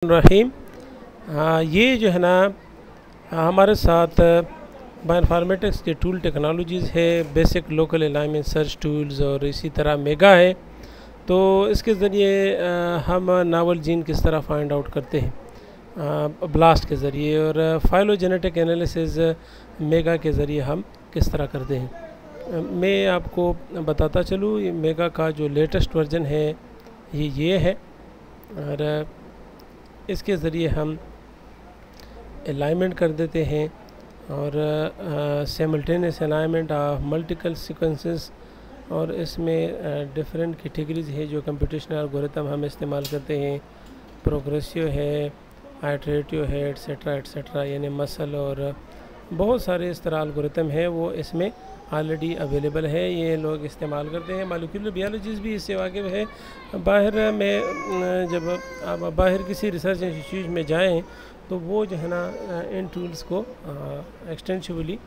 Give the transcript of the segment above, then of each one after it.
रहीम। ये जो है ना हमारे साथ बायोइन्फॉर्मेटिक्स के टूल टेक्नोलॉजीज़ है, basic local alignment search tools और इसी तरह मेगा है। तो इसके ज़रिए हम नावल जीन किस तरह फाइंड आउट करते हैं ब्लास्ट के ज़रिए, और फाइलोजेनेटिक एनालिसिस मेगा के ज़रिए हम किस तरह करते हैं। मैं आपको बताता चलूँ, ये मेगा का जो लेटेस्ट वर्जन है ये है, और इसके ज़रिए हम अलाइनमेंट कर देते हैं और simultaneous alignment of multiple sequences, और इसमें डिफरेंट कैटेगरीज है जो कंप्यूटेशनल एल्गोरिथम हम इस्तेमाल करते हैं। प्रोग्रेसिव है, आइटरेटिव है, एट्सेट्रा एट्सेट्रा, यानी मसल और बहुत सारे इस तरह एल्गोरिथम है वो इसमें ऑलरेडी अवेलेबल है, ये लोग इस्तेमाल करते हैं। मॉलिक्यूलर बायोलॉजिस्ट भी इससे वाकिफ़ है। बाहर में जब आप बाहर किसी रिसर्च इंस्टीट्यूट में जाएं तो वो जो है ना इन टूल्स को एक्सटेंसिवली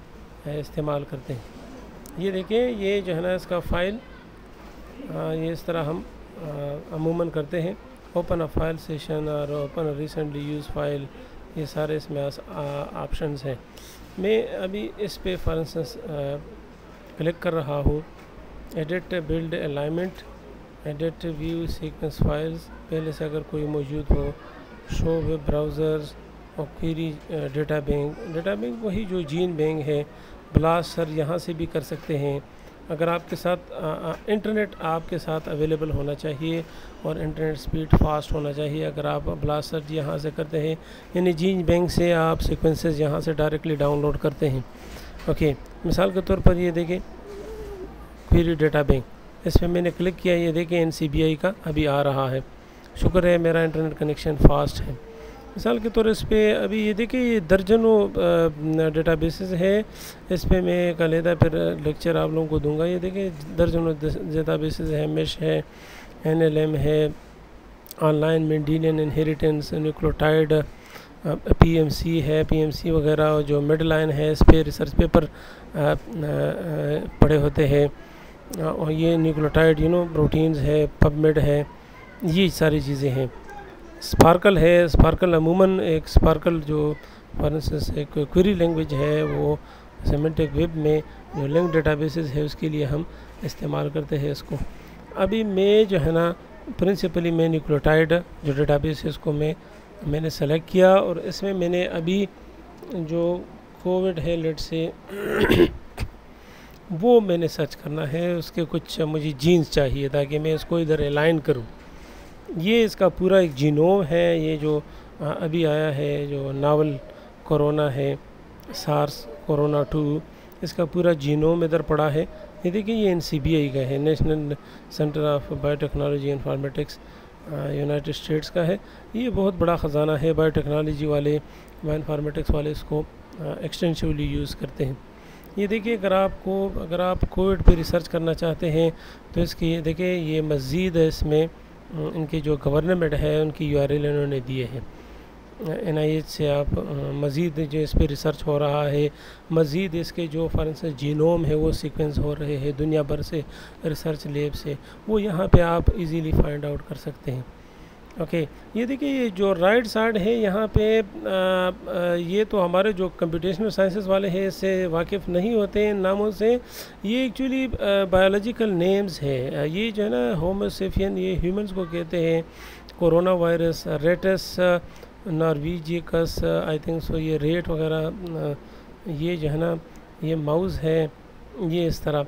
इस्तेमाल करते हैं। ये देखें, ये जो है ना इसका फ़ाइल ये इस तरह हम अमूमन करते हैं। ओपन अ फाइल सेशन और open a recently use file, ये सारे इसमें ऑप्शंस हैं। मैं अभी इस पे फॉर इंस्टेंस क्लिक कर रहा हूँ। Edit build alignment, edit view sequence files, पहले से अगर कोई मौजूद हो, शो वेब ब्राउज़र्स और क्वेरी डेटा बैंक वही जो जीन बैंक है। ब्लास्ट सर यहाँ से भी कर सकते हैं। अगर आपके साथ इंटरनेट आपके साथ अवेलेबल होना चाहिए और इंटरनेट स्पीड फास्ट होना चाहिए। अगर आप ब्लास्ट सर्च यहाँ से करते हैं, यानी जीन बैंक से आप सीक्वेंसेस यहाँ से डायरेक्टली डाउनलोड करते हैं। ओके, मिसाल के तौर पर ये देखें क्वेरी डेटा बैंक, इस पर मैंने क्लिक किया, ये देखें NCBI का अभी आ रहा है। शुक्र है मेरा इंटरनेट कनेक्शन फास्ट है। मिसाल के तौर इस पर अभी ये देखिए ये दर्जनों डेटाबेसेस है। इस पर मैं एक अलहदा फिर लेक्चर आप लोगों को दूंगा। ये देखिए दर्जनों डेटाबेसेस है, मेश है, NLM है, online Mendelian inheritance, nucleotide, PMC है, PMC वगैरह जो मिड लाइन है, इस पर रिसर्च पेपर पढ़े होते हैं। और ये न्यूक्लियोटाइड प्रोटीन्स है, पबमेड है, ये सारी चीज़ें हैं। स्पार्कल है, स्पार्कल अमूमन एक स्पार्कल जो फॉर इंस्टेंस एक क्वेरी लैंग्वेज है, वो सिमेंटिक वेब में जो लिंक डेटाबेसेस है उसके लिए हम इस्तेमाल करते हैं इसको। अभी मैं जो है ना प्रिंसिपली मैं न्यूक्लियोटाइड जो डेटाबेस है उसको मैंने सेलेक्ट किया, और इसमें मैंने अभी जो कोविड है लेट से वो मैंने सर्च करना है। उसके कुछ मुझे जीन्स चाहिए ताकि मैं इसको इधर अलाइन करूं। ये इसका पूरा एक जीनोम है, ये जो अभी आया है जो नावल कोरोना है, सार्स कोरोना 2, इसका पूरा जीनोम इधर पड़ा है। ये देखिए ये NCBI का है, national centre of biotechnology informatics, United states का है। ये बहुत बड़ा ख़जाना है, बायोटेक्नोलॉजी वाले बायोइन्फॉर्मेटिक्स वाले इसको एक्सटेंसिवली यूज़ करते हैं। ये देखिए अगर आप कोविड पे रिसर्च करना चाहते हैं तो इसकी ये देखिए ये मज़ीद है, इसमें इनके जो गवर्नमेंट है उनकी URL इन्होंने दिए हैं। NIH से आप मज़ीद जो इस पर रिसर्च हो रहा है, मज़ीद इसके जो फॉर इंस्टेंस जीनोम है वो सीक्वेंस हो रहे हैं दुनिया भर से रिसर्च लैब से, वो यहाँ पे आप इजीली फाइंड आउट कर सकते हैं। ओके, ये देखिए ये जो राइट साइड है यहाँ पे ये तो हमारे जो कंप्यूटेशनल साइंसेस वाले हैं इससे वाकिफ़ नहीं होते हैं नामों से। ये एक्चुअली बायोलॉजिकल नेम्स है। ये जो है ना होमो सेपियन, ये ह्यूमंस को कहते हैं। Corona virus, Rattus norvegicus, I think so, ये रेट वगैरह, ये जो है ना ये माउस है, ये इस तरह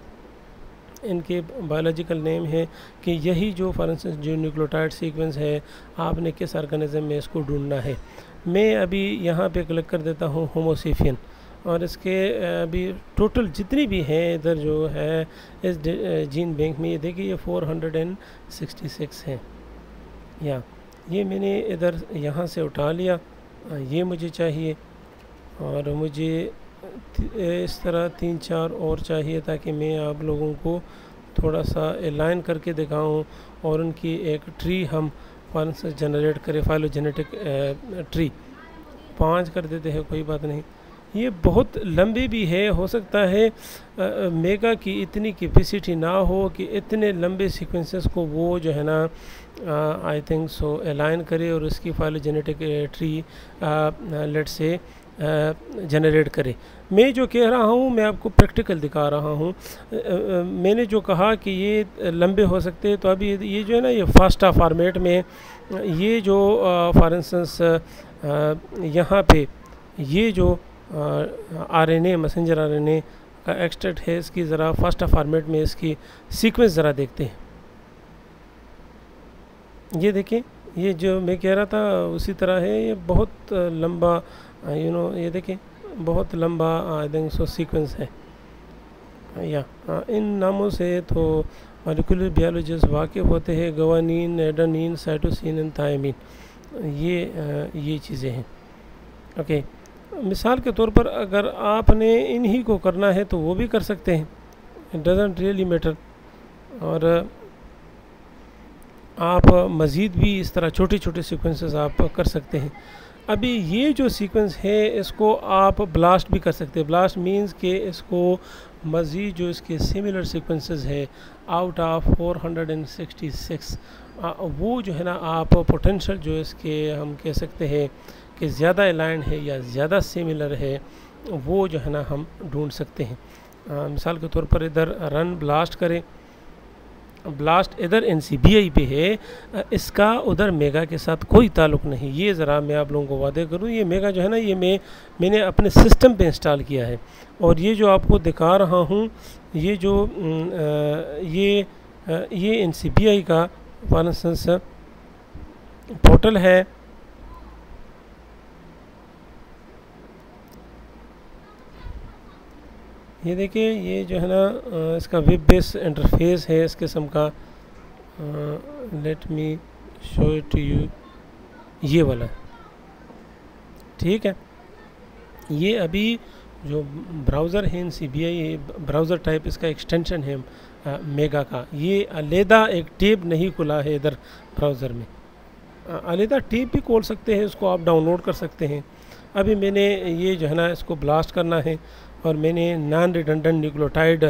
इनके बायोलॉजिकल नेम है कि यही जो फॉर इंस्टेंस जो न्यूक्लियोटाइड सीक्वेंस है आपने किस ऑर्गेनिज्म में इसको ढूंढना है। मैं अभी यहाँ पे क्लिक कर देता हूँ होमो सेपियन, और इसके अभी टोटल जितनी भी हैं इधर जो है इस जीन बैंक में, ये देखिए ये 466 हैं। ये मैंने इधर यहाँ से उठा लिया, ये मुझे चाहिए, और मुझे इस तरह 3-4 और चाहिए ताकि मैं आप लोगों को थोड़ा सा अलाइन करके दिखाऊं, और उनकी एक ट्री हम फॉर इंस्टेंस जनरेट करें, फाइलोजेनेटिक ट्री। 5 कर देते हैं, कोई बात नहीं। ये बहुत लंबे भी है, हो सकता है मेगा की इतनी कैपेसिटी ना हो कि इतने लंबे सीक्वेंसेस को वो जो है ना आई थिंक सो अलाइन करे और उसकी फाइलोजेनेटिक ट्री लेट से जनरेट करे। मैं जो कह रहा हूँ मैं आपको प्रैक्टिकल दिखा रहा हूँ। मैंने जो कहा कि ये लंबे हो सकते हैं, तो अभी ये जो है ना ये फास्टा फॉर्मेट में ये जो फॉर इंस्टेंस यहाँ पे ये जो आरएनए मैसेंजर आरएनए का एक्सट्रैक्ट है, इसकी ज़रा फास्टा फॉर्मेट में इसकी सीक्वेंस ज़रा देखते हैं। ये देखिए, ये जो मैं कह रहा था उसी तरह है, ये बहुत लंबा ये देखिए बहुत लंबा आई थिंक सो सीक्वेंस है। या इन नामों से तो मॉलिक्यूलर बायोलॉजिस्ट वाकिफ़ होते हैं, guanine, adenine, cytosine and thymine, ये चीज़ें हैं। ओके, मिसाल के तौर पर अगर आपने इन्हीं को करना है तो वो भी कर सकते हैं, इट डजंट रियली मैटर। और आप मज़ीद भी इस तरह छोटे छोटे सीक्वेंसेस आप कर सकते हैं। अभी ये जो सीक्वेंस है इसको आप ब्लास्ट भी कर सकते हैं। ब्लास्ट मींस कि इसको मज़ीद जो इसके सिमिलर सीक्वेंसेस है आउट ऑफ 466 वो जो है ना आप पोटेंशियल जो इसके हम कह सकते हैं कि ज़्यादा अलाइंड है या ज़्यादा सिमिलर है, वो जो है ना हम ढूंढ सकते हैं। मिसाल के तौर पर इधर रन ब्लास्ट करें, ब्लास्ट इधर NCBI पे है, इसका उधर मेगा के साथ कोई ताल्लुक़ नहीं। ये ज़रा मैं आप लोगों को वादे करूँ, ये मेगा जो है ना ये मैंने अपने सिस्टम पे इंस्टॉल किया है। और ये जो आपको दिखा रहा हूँ ये जो ये NCBI का फॉर इंस्टेंस पोर्टल है। ये देखिए, ये जो है ना इसका वेब बेस्ड इंटरफेस है इस किस्म का। Let me show it to you, ये वाला, ठीक है। ये अभी जो ब्राउज़र है NCBI ब्राउज़र टाइप, इसका एक्सटेंशन है मेगा का। ये अलहदा एक टैब नहीं खुला है इधर ब्राउज़र में, अलहदा टैब भी खोल सकते हैं, इसको आप डाउनलोड कर सकते हैं। अभी मैंने ये जो है ना इसको ब्लास्ट करना है और मैंने non redundant nucleotide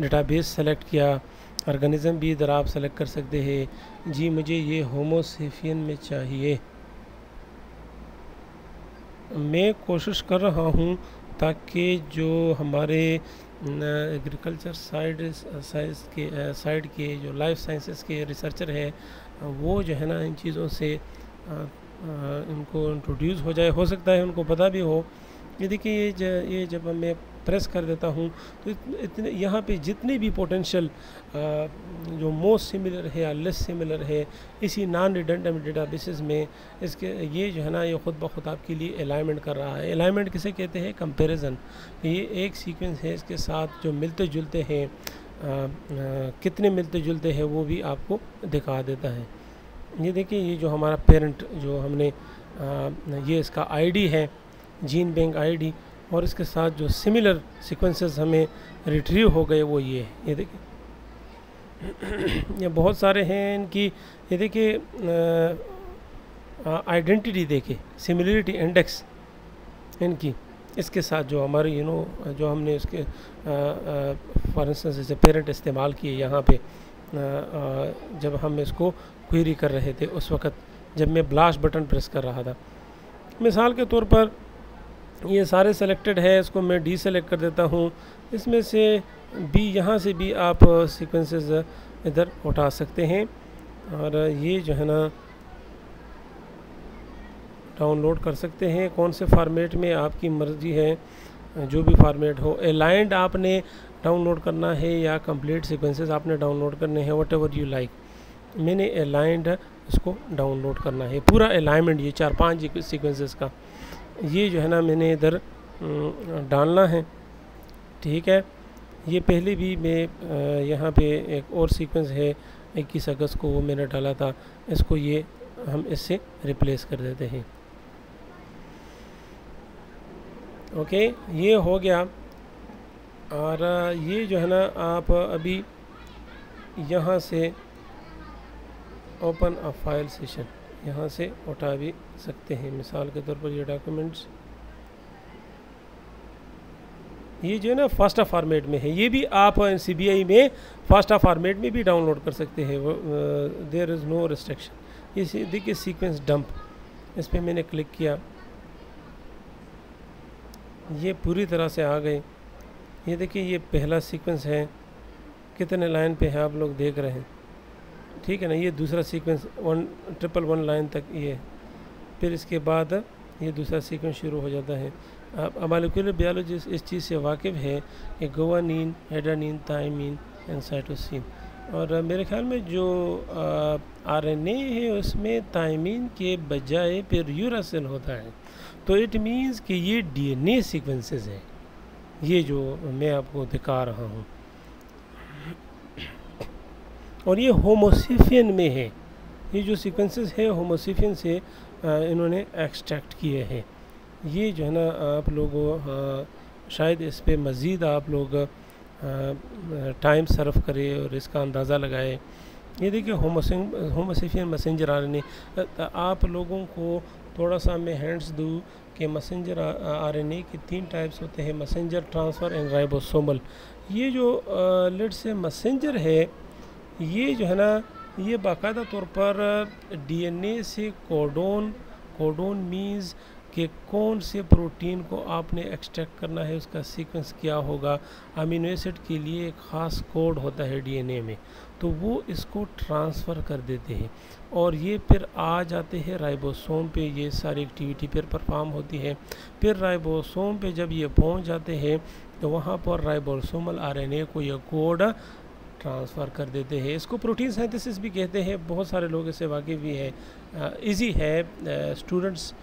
database select किया। ऑर्गेनिज़म भी इधर आप सेलेक्ट कर सकते हैं। जी मुझे ये होमोसेपियन में चाहिए। मैं कोशिश कर रहा हूँ ताकि जो हमारे एग्रीकल्चर साइड के जो लाइफ साइंसेस के रिसर्चर है वो जो है ना इन चीज़ों से इनको इंट्रोड्यूस हो जाए, हो सकता है उनको पता भी हो। ये देखिए, ये जब मैं प्रेस कर देता हूँ तो इतने यहाँ पे जितने भी पोटेंशियल जो मोस्ट सिमिलर है या लेस सिमिलर है इसी नॉन रिडंडेंट डेटाबेसेस में, इसके ये जो है ना ये ख़ुद ब खुद आपके लिए अलाइनमेंट कर रहा है। अलाइनमेंट किसे कहते हैं? कंपैरिजन। ये एक सीक्वेंस है, इसके साथ जो मिलते जुलते हैं कितने मिलते जुलते हैं वो भी आपको दिखा देता है। ये देखिए, ये जो हमारा पेरेंट जो हमने ये इसका आईडी है, जीन बैंक आईडी, और इसके साथ जो सिमिलर सीक्वेंसेस हमें रिट्रीव हो गए वो ये है। ये देखिए ये बहुत सारे हैं इनकी। ये देखिए आइडेंटिटी देखिए, सिमिलरिटी इंडेक्स इनकी इसके साथ जो हमारे जो हमने उसके फॉर इंस्टेंस जैसे पेरेंट इस्तेमाल किए यहाँ पे जब हम इसको क्वेरी कर रहे थे उस वक़्त जब मैं ब्लास्ट बटन प्रेस कर रहा था। मिसाल के तौर पर ये सारे सेलेक्टेड है, इसको मैं डी सेलेक्ट कर देता हूँ। इसमें से बी, यहाँ से भी आप सीक्वेंसेस इधर उठा सकते हैं और ये जो है ना डाउनलोड कर सकते हैं। कौन से फॉर्मेट में आपकी मर्ज़ी है, जो भी फॉर्मेट हो। अलाइंड आपने डाउनलोड करना है या कंप्लीट सीक्वेंसेस आपने डाउनलोड करने हैं, वट एवर यू लाइक। मैंने अलाइंड इसको डाउनलोड करना है, पूरा अलाइनमेंट ये 4-5 सीक्वेंसेस का ये जो है ना मैंने इधर डालना है, ठीक है। ये पहले भी मैं यहाँ पे एक और सीक्वेंस है 21 अगस्त को, वो मैंने डाला था, इसको ये हम इससे रिप्लेस कर देते हैं। ओके, ये हो गया। और ये जो है ना आप अभी यहाँ से ओपन अ फाइल सेशन यहाँ से उठा भी सकते हैं। मिसाल के तौर पर ये डॉक्यूमेंट्स ये जो है ना फास्टा फॉर्मेट में है, ये भी आप CBI में फास्टा फॉर्मेट में भी डाउनलोड कर सकते हैं, देयर इज़ नो रिस्ट्रिक्शन। ये देखिए सीक्वेंस डंप, इस पर मैंने क्लिक किया, ये पूरी तरह से आ गए। ये देखिए ये पहला सीक्वेंस है, कितने लाइन पे है आप लोग देख रहे हैं, ठीक है ना। ये दूसरा सीक्वेंस 111 लाइन तक ये, फिर इसके बाद ये दूसरा सीक्वेंस शुरू हो जाता है। अब मॉलिक्यूलर बायोलॉजिस्ट इस चीज़ से वाकिफ़ है कि guanine, adenine, thymine and cytosine, और मेरे ख्याल में जो RNA है उसमें थायमिन के बजाय फिर यूरासिल होता है, तो इट मीन्स कि ये DNA सीक्वेंसेस हैं, ये जो मैं आपको दिखा रहा हूँ, और ये होमोसिफियन में है। ये जो सीक्वेंसेस है होमोसिफियन से इन्होंने एक्सट्रैक्ट किए हैं। ये जो है ना आप लोगों शायद इस पे मज़ीद आप लोग टाइम सर्व करें और इसका अंदाज़ा लगाएं। ये देखिए होमोसिफियन मैसेंजर RNA, आप लोगों को थोड़ा सा मैं हैंड्स दूँ कि मैसेंजर RNA के 3 टाइप्स होते हैं, मैसेंजर, ट्रांसफ़र एंड राइबोसोमल। ये जो लेट से मैसेंजर है, ये जो है ना ये बाकायदा तौर पर DNA से कोडोन मीन्स कि कौन से प्रोटीन को आपने एक्सट्रैक्ट करना है, उसका सीक्वेंस क्या होगा। अमीनो एसिड के लिए एक ख़ास कोड होता है DNA में, तो वो इसको ट्रांसफ़र कर देते हैं और ये फिर आ जाते हैं राइबोसोम पे, ये सारी एक्टिविटी फिर परफॉर्म होती है। फिर राइबोसोम पे जब ये पहुंच जाते हैं तो वहाँ पर राइबोसोमल RNA को ये कोड ट्रांसफ़र कर देते हैं। इसको प्रोटीन सिंथेसिस भी कहते हैं, बहुत सारे लोग इससे वाकिफ़ भी है। इजी है, स्टूडेंट्स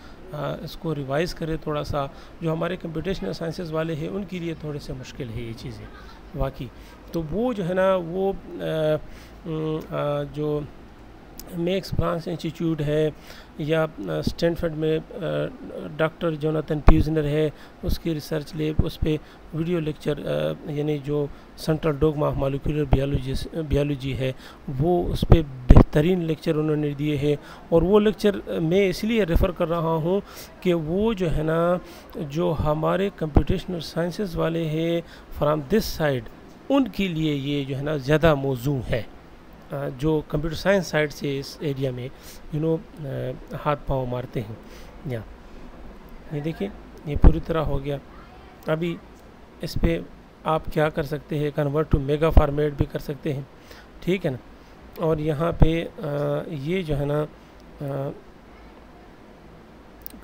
इसको रिवाइज़ करें थोड़ा सा। जो हमारे कंप्यूटेशनल साइंसेस वाले हैं उनके लिए थोड़े से मुश्किल है ये चीज़ें वाकई। तो वो जो है ना वो जो मैक्स प्लांक इंस्टीट्यूट है या स्टैनफोर्ड में डॉक्टर जोनाथन प्यूजनर है, उसकी रिसर्च लैब, उस पर वीडियो लेक्चर यानी जो central dogma of molecular biology है वो उस पर बेहतरीन लेक्चर उन्होंने दिए हैं। और वो लेक्चर मैं इसलिए रेफ़र कर रहा हूँ कि वो जो है ना जो हमारे कंप्यूटेशनल साइंसेस वाले हैं फ्राम दिस साइड, उनके लिए ये जो है ना ज़्यादा मौजू है। जो कंप्यूटर साइंस साइड से इस एरिया में हाथ पाँव मारते हैं। या ये देखिए ये पूरी तरह हो गया। अभी इस पे आप क्या कर सकते हैं, कन्वर्ट टू मेगा फॉर्मेट भी कर सकते हैं, ठीक है ना। और यहाँ पे ये जो है ना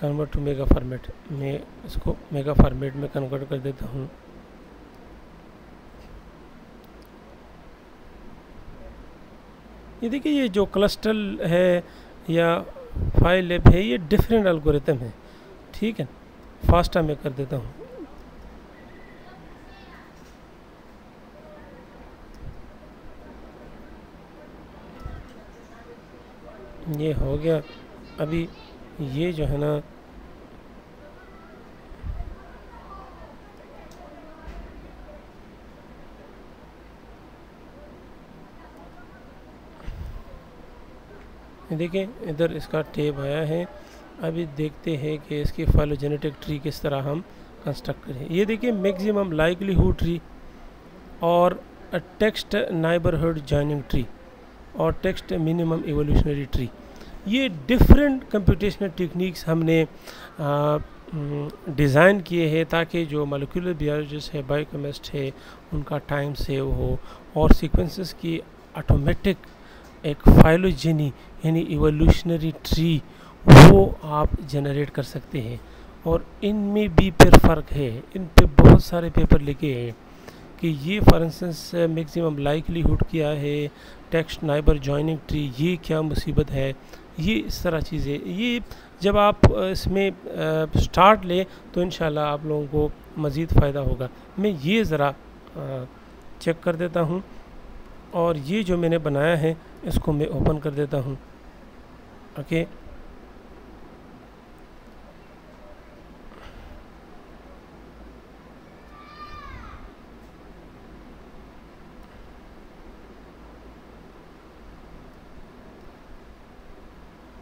कन्वर्ट टू मेगा फॉर्मेट, मैं इसको मेगा फॉर्मेट में कन्वर्ट कर देता हूँ। ये देखिए ये जो क्लस्टर है या फाइल लैब है, ये डिफरेंट एल्गोरिथम है, ठीक है। फास्टा में कर देता हूँ। ये हो गया। अभी ये जो है ना देखिए इधर इसका टेब आया है। अभी देखते हैं कि इसकी फाइलोजेनेटिक ट्री किस तरह हम कंस्ट्रक्ट करें। ये देखिए मैक्सिमम लाइक्लीहुड ट्री और टेक्स्ट नाइबरहुड जॉइनिंग ट्री और टेक्स्ट मिनिमम इवोल्यूशनरी ट्री, ये डिफरेंट कंप्यूटेशनल टेक्निक्स हमने डिज़ाइन किए हैं ताकि जो मॉलिक्यूलर बायोलॉजिस्ट है, बायोकेमिस्ट है, उनका टाइम सेव हो और सीक्वेंसेस की ऑटोमेटिक एक फाइलोजेनी यानी इवोल्यूशनरी ट्री वो आप जनरेट कर सकते हैं। और इनमें भी फिर फ़र्क है, इन पे बहुत सारे पेपर लिखे हैं कि ये फॉर इंस्टेंस मैक्सिमम लाइक्लीहुड क्या है, टेक्स्ट नाइबर जॉइनिंग ट्री ये क्या मुसीबत है, ये इस तरह चीज़ें। ये जब आप इसमें स्टार्ट लें तो इंशाल्लाह आप लोगों को मज़ीद फ़ायदा होगा। मैं ये ज़रा चेक कर देता हूँ और ये जो मैंने बनाया है इसको मैं ओपन कर देता हूँ। ओके,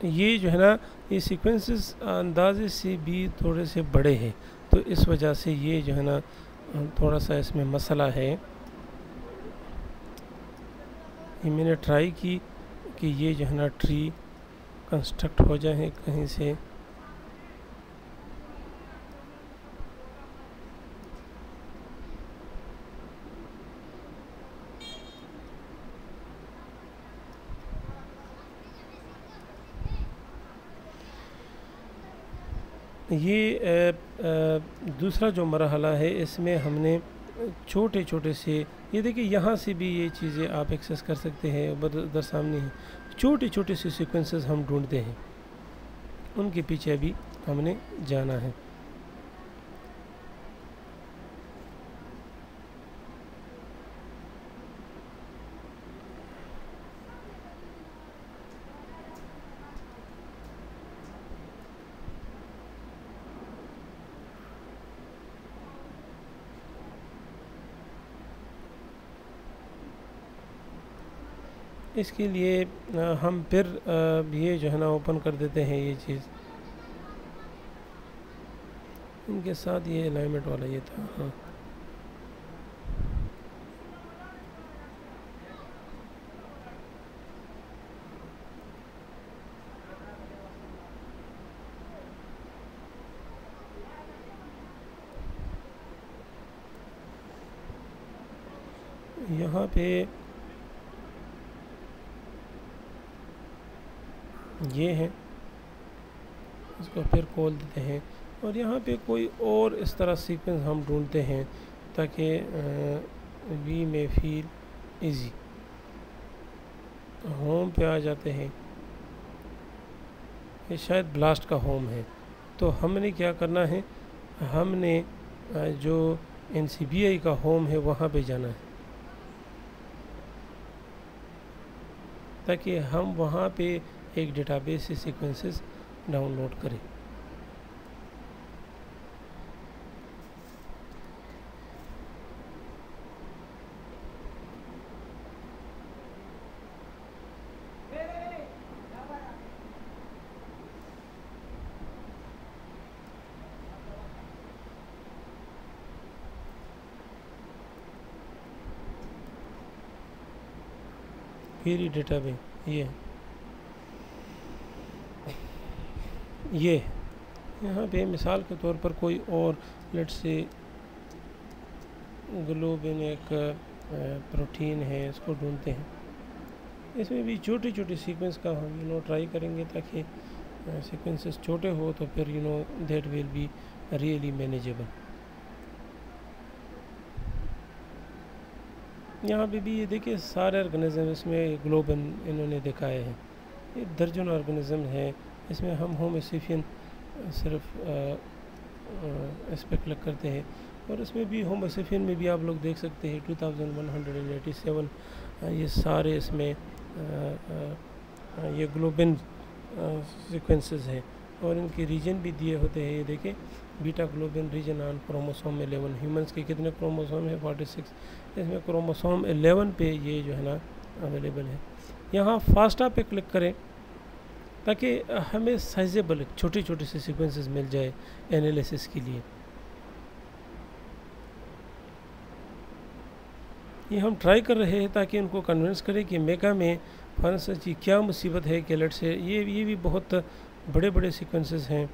ये जो है ना ये सीक्वेंसेस अंदाजे से भी थोड़े से बड़े हैं, तो इस वजह से ये जो है ना थोड़ा सा इसमें मसला है। ये मैंने ट्राई की कि ये जो है ना ट्री कंस्ट्रक्ट हो जाए कहीं से, ये दूसरा जो मरहला है इसमें हमने छोटे छोटे से, ये देखिए यहाँ से भी ये चीज़ें आप एक्सेस कर सकते हैं, उधर सामने है, छोटे छोटे से सीक्वेंसेस हम ढूंढते हैं, उनके पीछे अभी हमने जाना है। इसके लिए हम फिर ये जो है ना ओपन कर देते हैं ये चीज़, इनके साथ ये अलाइनमेंट वाला ये था। हाँ, यहाँ पे ये है, इसको फिर खोल देते हैं और यहाँ पे कोई और इस तरह सीक्वेंस हम ढूंढते हैं ताकि वी में फील इजी। होम पे आ जाते हैं, ये शायद ब्लास्ट का होम है, तो हमने क्या करना है, हमने जो NCBI का होम है वहाँ पे जाना है ताकि हम वहाँ पे एक डेटाबेस से सीक्वेंसेस डाउनलोड करें। क्वेरी डेटाबेस ये यहाँ पे मिसाल के तौर पर कोई और लेट से ग्लोबिन एक प्रोटीन है, इसको ढूंढते हैं। इसमें भी छोटे छोटे सीक्वेंस का हम ट्राई करेंगे ताकि सीक्वेंसेस छोटे हो तो फिर that will be really manageable. यहाँ पे भी ये देखिए सारे ऑर्गेनिज्म इसमें ग्लोबिन इन्होंने दिखाए हैं, ये दर्जन ऑर्गेनिज्म है। इसमें हम होमोसेपियन सिर्फ इस पर क्लिक करते हैं और इसमें भी होमोसेपियन में भी आप लोग देख सकते हैं 2187 ये सारे इसमें ये ग्लोबिन सीक्वेंसेस हैं और इनके रीजन भी दिए होते हैं। ये देखें beta globin region on chromosome 11, humans के कितने क्रोमोसोम है 46, इसमें क्रोमोसोम 11 पे ये जो है ना अवेलेबल है। यहाँ फास्टा पे क्लिक करें ताकि हमें साइजेबल छोटे छोटे से सीक्वेंसेस मिल जाए एनालिसिस के लिए। ये हम ट्राई कर रहे हैं ताकि उनको कन्विंस करें कि मेगा में फॉरेंसिक की क्या मुसीबत है कि लेट से ये भी बहुत बड़े बड़े सीक्वेंसेस हैं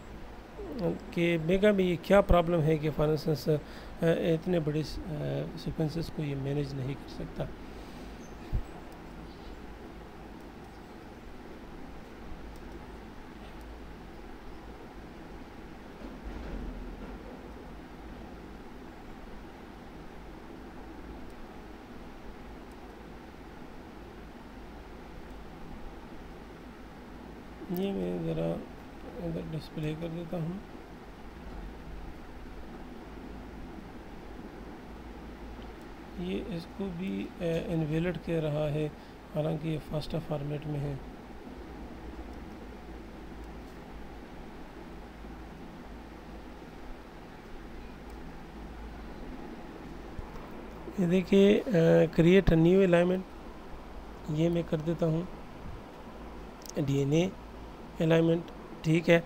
कि मेगा में ये क्या प्रॉब्लम है कि फॉरेंसिक इतने बड़े सीक्वेंसेस को ये मैनेज नहीं कर सकता। ये मैं ज़रा इधर डिस्प्ले कर देता हूँ। ये इसको भी इनवैलिड कह रहा है, हालांकि ये फास्टा फॉर्मेट में है। ये देखिए क्रिएट अ न्यू अलाइनमेंट, ये मैं कर देता हूँ DNA अलाइनमेंट, ठीक है।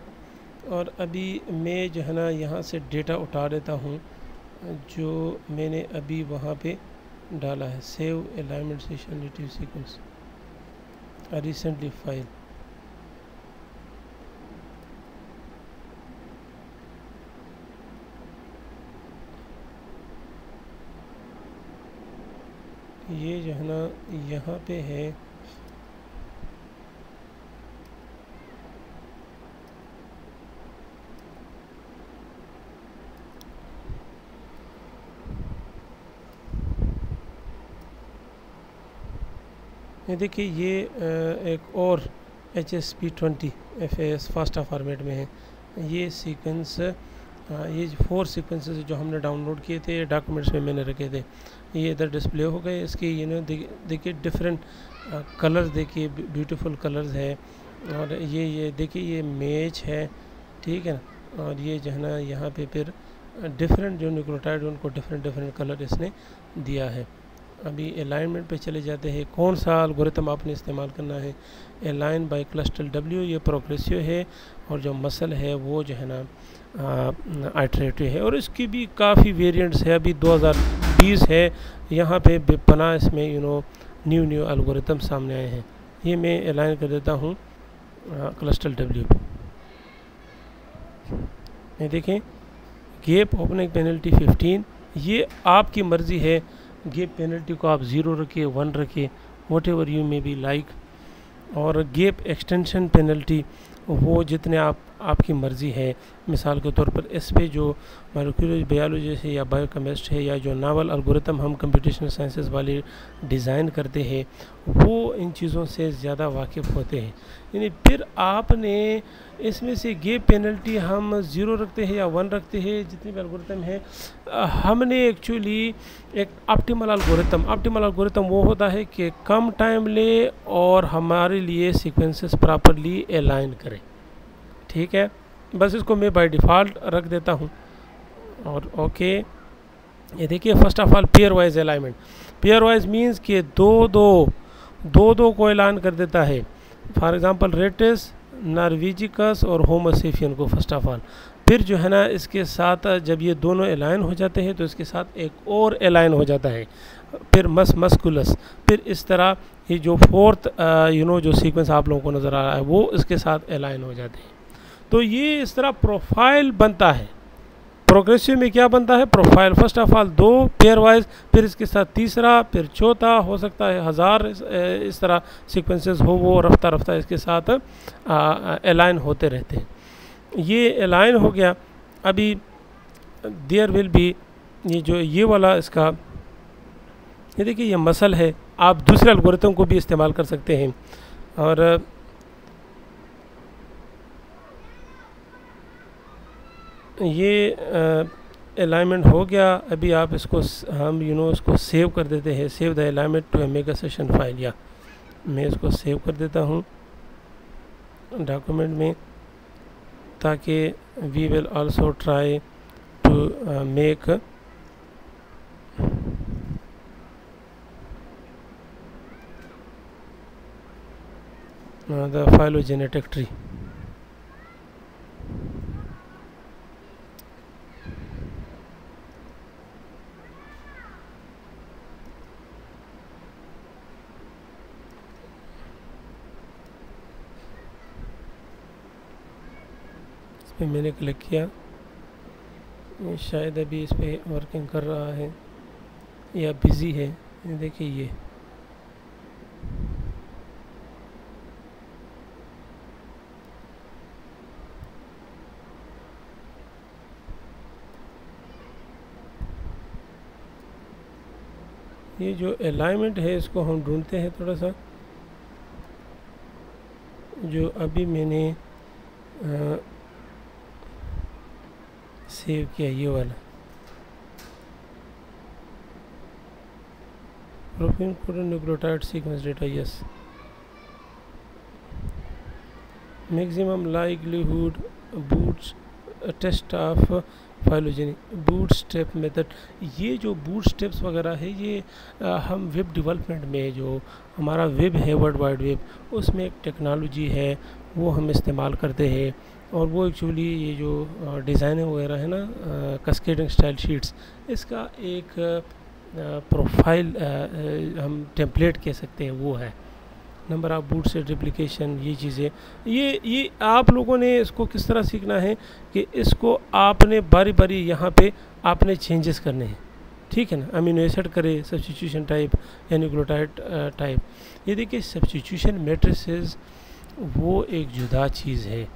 और अभी मैं जो है ना यहाँ से डेटा उठा देता हूँ जो मैंने अभी वहाँ पे डाला है, save alignment session retrieve sequence recently file. ये जो है ना यहाँ पे है, ये देखिए ये एक और HSP20 FAS फास्टा फॉर्मेट में है। ये सीक्वेंस ये 4 सीक्वेंसेस जो हमने डाउनलोड किए थे, डॉक्यूमेंट्स में मैंने रखे थे, ये इधर डिस्प्ले हो गए। इसके देखिए डिफरेंट कलर्स, देखिए ब्यूटीफुल कलर्स है। और ये देखिए ये मैच है, ठीक है ना। और ये जो है ना यहाँ पे फिर डिफरेंट जो न्यूक्लियोटाइड उनको डिफरेंट कलर इसने दिया है। अभी अलाइनमेंट पे चले जाते हैं, कौन सा एल्गोरिथम आपने इस्तेमाल करना है। अलाइन बाय क्लस्टर W ये प्रोग्रेसिव है, और जो मसल है वो जो है ना आइटरेटिव है, और इसकी भी काफ़ी वेरिएंट्स है। अभी 2020 है, यहाँ पे बेपनाह इसमें न्यू एल्गोरिथम सामने आए हैं। ये मैं अलाइन कर देता हूँ क्लस्टर W पे। ये देखें गैप ओपनिंग पेनल्टी 15, ये आपकी मर्ज़ी है। गैप पेनल्टी को आप 0 रखिए, 1 रखिए, what ever you may be like. और गैप एक्सटेंशन पेनल्टी वो जितने आपकी मर्ज़ी है। मिसाल के तौर पर इस पे जो मॉलिक्यूलर बायोलॉजी है या बायोकेमिस्ट है, या जो नावल एल्गोरिथम हम कंप्यूटेशनल साइंसेस वाले डिज़ाइन करते हैं, वो इन चीज़ों से ज़्यादा वाकिफ़ होते हैं। यानी फिर आपने इसमें से गैप पेनल्टी हम 0 रखते हैं या 1 रखते हैं, जितने भी एल्गोरिथम है, हमने एक्चुअली एक ऑप्टिमल एल्गोरिथम वो होता है कि कम टाइम ले और हमारे लिए सीक्वेंसेस प्रॉपरली अलाइन करे, ठीक है। बस इसको मैं बाय डिफ़ॉल्ट रख देता हूँ। और ओके, ये देखिए first of all pair wise alignment. Pair wise means कि दो को ऐलान कर देता है। फॉर एग्जांपल रेटिस, नॉर्वेजिकस और होमोसेफियन को फर्स्ट ऑफ ऑल। फिर जो है ना इसके साथ जब ये दोनों अलाइन हो जाते हैं तो इसके साथ एक और अलाइन हो जाता है, फिर मस्कुलस। फिर इस तरह ये जो फोर्थ जो सीक्वेंस आप लोगों को नज़र आ रहा है वो इसके साथ अलाइन हो जाते हैं। तो ये इस तरह प्रोफाइल बनता है। प्रोग्रेसिव में क्या बनता है, profile. First of all 2 pair wise, फिर इसके साथ तीसरा, फिर चौथा, हो सकता है 1000 इस तरह सीक्वेंसेस हो, वो रफ्ता इसके साथ अलाइन होते रहते हैं। ये अलाइन हो गया। अभी देयर विल बी ये वाला इसका, ये देखिए ये मसल है। आप दूसरे एल्गोरिथम को भी इस्तेमाल कर सकते हैं। और ये अलाइनमेंट हो गया। अभी आप इसको हम इसको सेव कर देते हैं। Save the alignment to mega session file, या मैं इसको सेव कर देता हूँ डॉक्यूमेंट में, ताकि we will also try to make the phylogenetic tree। इस पर मैंने क्लिक किया, शायद अभी इस पर वर्किंग कर रहा है या बिज़ी है। देखिए ये जो अलाइनमेंट है इसको हम ढूंढते हैं थोड़ा सा, जो अभी मैंने सेव किया, ये वाला protein coded nucleotide sequence data. Yes, maximum likelihood boots test of phylogeny bootstrap method. ये जो बूटस्ट्रैप्स वगैरह है, ये हम वेब डेवलपमेंट में, जो हमारा वेब है वर्ल्ड वाइड वेब, उसमें एक टेक्नोलॉजी है वो हम इस्तेमाल करते हैं। और वो एक्चुअली ये जो डिज़ाइन वगैरह है ना कैस्केडिंग स्टाइल शीट्स, इसका एक प्रोफाइल हम टेम्पलेट कह सकते हैं वो है। नंबर ऑफ बूट से रिप्लिकेशन, ये चीज़ें ये आप लोगों ने इसको किस तरह सीखना है कि इसको आपने बारी बारी यहाँ पे आपने चेंजेस करने हैं, ठीक है ना। अमीनो एसिड करे सब्स्टिट्यूशन टाइप या न्यूक्लियोटाइड टाइप। ये देखिए सब्स्टिट्यूशन मैट्रिसेस वो एक जुदा चीज़ है,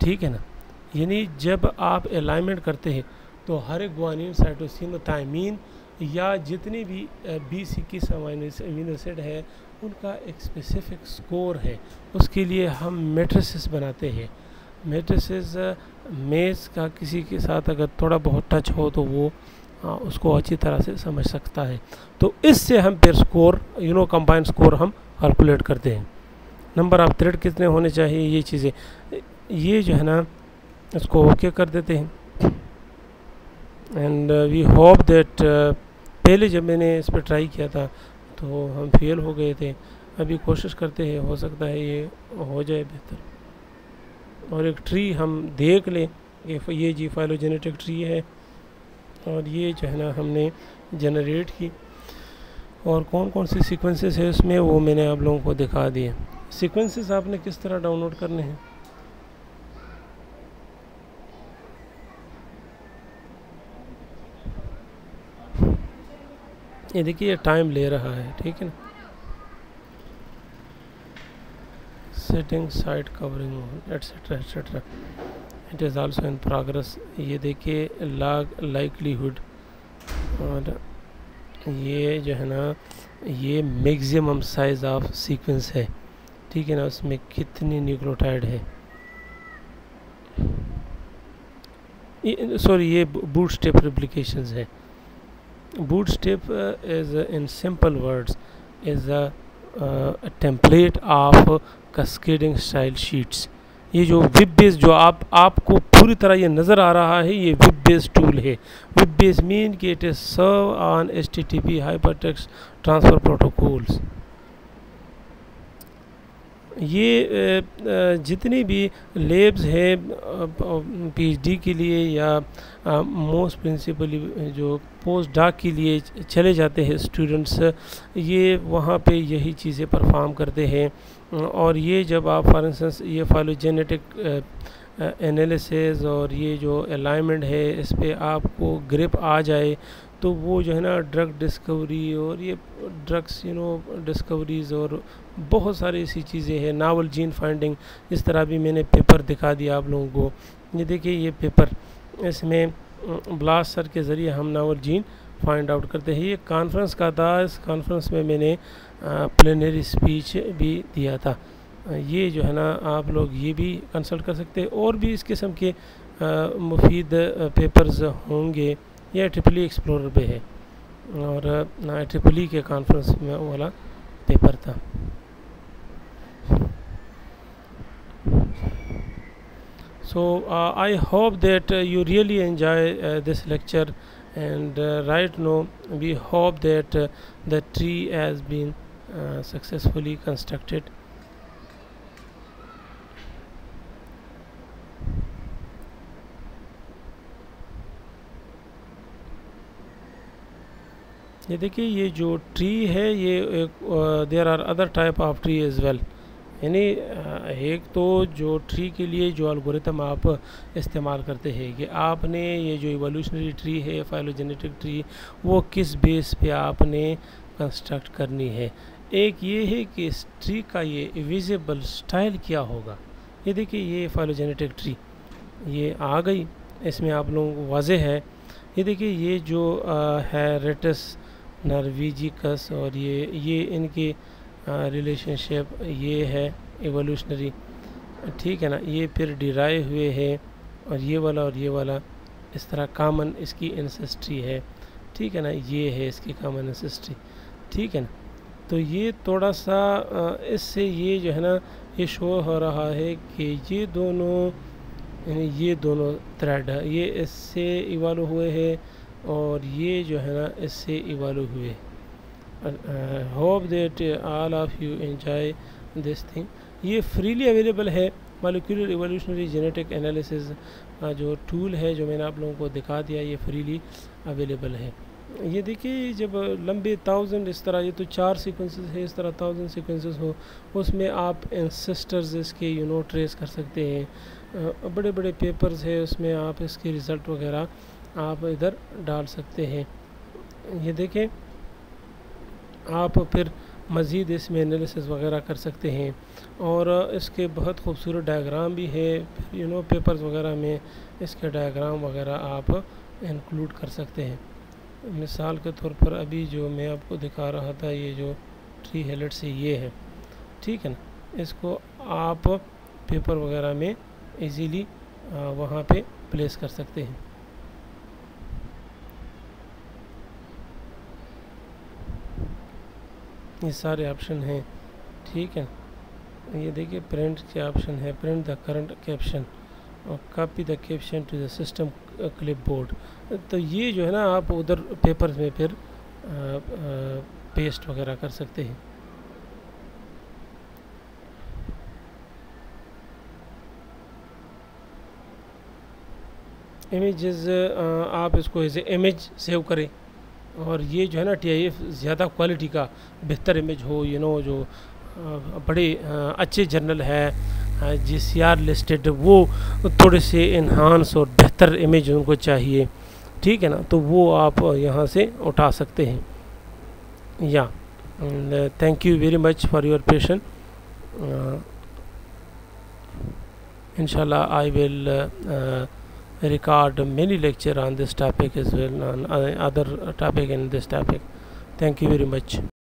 ठीक है ना। यानी जब आप अलाइनमेंट करते हैं तो हर एक ग्वानिन, साइटोसिन, थायमीन या जितनी भी 20-21 अमीनो एसिड है उनका एक स्पेसिफिक स्कोर है, उसके लिए हम मैट्रिसेस बनाते हैं। मैट्रिसेस मेस का किसी के साथ अगर थोड़ा बहुत टच हो तो वो उसको अच्छी तरह से समझ सकता है। तो इससे हम फिर स्कोर कंबाइंड स्कोर हम कैलकुलेट करते हैं। नंबर ऑफ थ्रेड कितने होने चाहिए, ये चीज़ें, ये जो है ना इसको ओके कर देते हैं। एंड वी होप दैट पहले जब मैंने इस पर ट्राई किया था तो हम फेल हो गए थे, अभी कोशिश करते हैं, हो सकता है ये हो जाए बेहतर। और एक ट्री हम देख लें, ये जी फाइलोजेनेटिक ट्री है और ये जो है ना हमने जनरेट की, और कौन कौन सी सीक्वेंसेस है उसमें वो मैंने आप लोगों को दिखा दिए। सीक्वेंसेस आपने किस तरह डाउनलोड करने हैं, ये देखिए ये टाइम ले रहा है, ठीक है ना। Setting site covering etcetera etcetera, it is also in progress. ये देखिए लॉग लाइक्लीहुड, और ये जो है ना ये मैक्सिमम साइज ऑफ सीक्वेंस है, ठीक है ना, उसमें कितनी न्यूक्लियोटाइड है। सॉरी ये बूटस्ट्रैप रेप्लिकेशंस है। Bootstrap is in simple words is a template of cascading style sheets। ये जो वेब बेस जो आपको पूरी तरह ये नज़र आ रहा है, ये वेब बेस टूल है। वेब बेस मीन कि it is serve on HTTP hypertext transfer protocols. ये जितनी भी लेब्स हैं PhD के लिए या मोस्ट प्रिंसिपली जो पोस्ट डॉक के लिए चले जाते हैं स्टूडेंट्स, ये वहाँ पे यही चीज़ें परफॉर्म करते हैं। और ये जब आप फॉर इंस्टेंस ये फाइलोजेनेटिक एनालिसिस और ये जो अलाइनमेंट है इस पे आपको ग्रिप आ जाए तो वो जो है ना ड्रग डिस्कवरी और ये ड्रग्स डिस्कवरीज और बहुत सारी ऐसी चीज़ें हैं, नावल जीन फाइंडिंग, इस तरह भी मैंने पेपर दिखा दिया आप लोगों को। ये देखिए ये पेपर, इसमें ब्लास्ट सर के ज़रिए हम नावल जीन फाइंड आउट करते हैं। ये कॉन्फ्रेंस का था, इस कॉन्फ्रेंस में मैंने प्लेनरी स्पीच भी दिया था। ये जो है ना आप लोग ये भी कंसल्ट कर सकते हैं, और भी इस किस्म के मुफीद पेपर्स होंगे। यह ट्रिपली एक्सप्लोरर पे है और ट्रिपली के कॉन्फ्रेंस में वाला पेपर था। So I hope that you really enjoy this lecture, and right now we hope that the tree has been successfully constructed. ये देखिए ये जो ट्री है ये there are other type of tree as well. यानी एक तो जो ट्री के लिए जो एल्गोरिथम आप इस्तेमाल करते हैं कि आपने ये जो इवोल्यूशनरी ट्री है, फाइलोजेनेटिक ट्री, वो किस बेस पे आपने कंस्ट्रक्ट करनी है। एक ये है कि इस ट्री का ये विजिबल स्टाइल क्या होगा। ये देखिए ये फाइलोजेनेटिक ट्री ये आ गई, इसमें आप लोगों को वाज़ेह है। ये देखिए ये जो है रेटस नॉर्वेजिकस और ये इनकी रिलेशनशिप ये है एवोल्यूशनरी, ठीक है ना। ये फिर डिराइव हुए हैं और ये वाला इस तरह कॉमन इसकी एंसेस्ट्री है, ठीक है ना। ये है इसकी कॉमन एंसेस्ट्री, ठीक है ना। तो ये थोड़ा सा इससे ये जो है ना ये शो हो रहा है कि ये दोनों थ्रेड ये इससे इवॉल्व हुए हैं और ये जो है ना इससे इवॉल्व हुए। Hope that all of you enjoy this thing. ये फ्रीली अवेलेबल है मॉलिक्यूलर इवोल्यूशनरी जेनेटिक एनालिसिस जो टूल है जो मैंने आप लोगों को दिखा दिया, ये फ्रीली अवेलेबल है। ये देखिए जब लंबे 1000 इस तरह, ये तो 4 सीक्वेंसेस है, इस तरह 1000 सीक्वेंसेस हो, उसमें आप एंसेस्टर्स इसके ट्रेस कर सकते हैं। बड़े बड़े पेपर्स है, उसमें आप इसके रिज़ल्ट वगैरह आप इधर डाल सकते हैं। ये देखें, आप फिर मज़ीद इसमें एनालिसिस वगैरह कर सकते हैं, और इसके बहुत खूबसूरत डायग्राम भी है। फिर पेपर्स वगैरह में इसके डायग्राम वगैरह आप इंक्लूड कर सकते हैं। मिसाल के तौर पर अभी जो मैं आपको दिखा रहा था, ये जो ट्री हेलेट से ये है, ठीक है ना, इसको आप पेपर वगैरह में इजीली वहाँ पे प्लेस कर सकते हैं। ये सारे ऑप्शन हैं, ठीक है। ये देखिए प्रिंट के ऑप्शन है, प्रिंट द करंट कैप्शन और copy the caption to the system clipboard. तो ये जो है ना, आप उधर पेपर्स में फिर पेस्ट वगैरह कर सकते हैं। इमेजेस आप इसको एज ए इमेज सेव करें, और ये जो है ना TIF ज़्यादा क्वालिटी का बेहतर इमेज हो, जो बड़े अच्छे जर्नल है GCR लिस्टेड, वो थोड़े से इन्हांस और बेहतर इमेज उनको चाहिए, ठीक है ना, तो वो आप यहाँ से उठा सकते हैं। या thank you very much for your patience. inshallah I will record many lecture on this topic as well, on other topic in this topic. Thank you very much.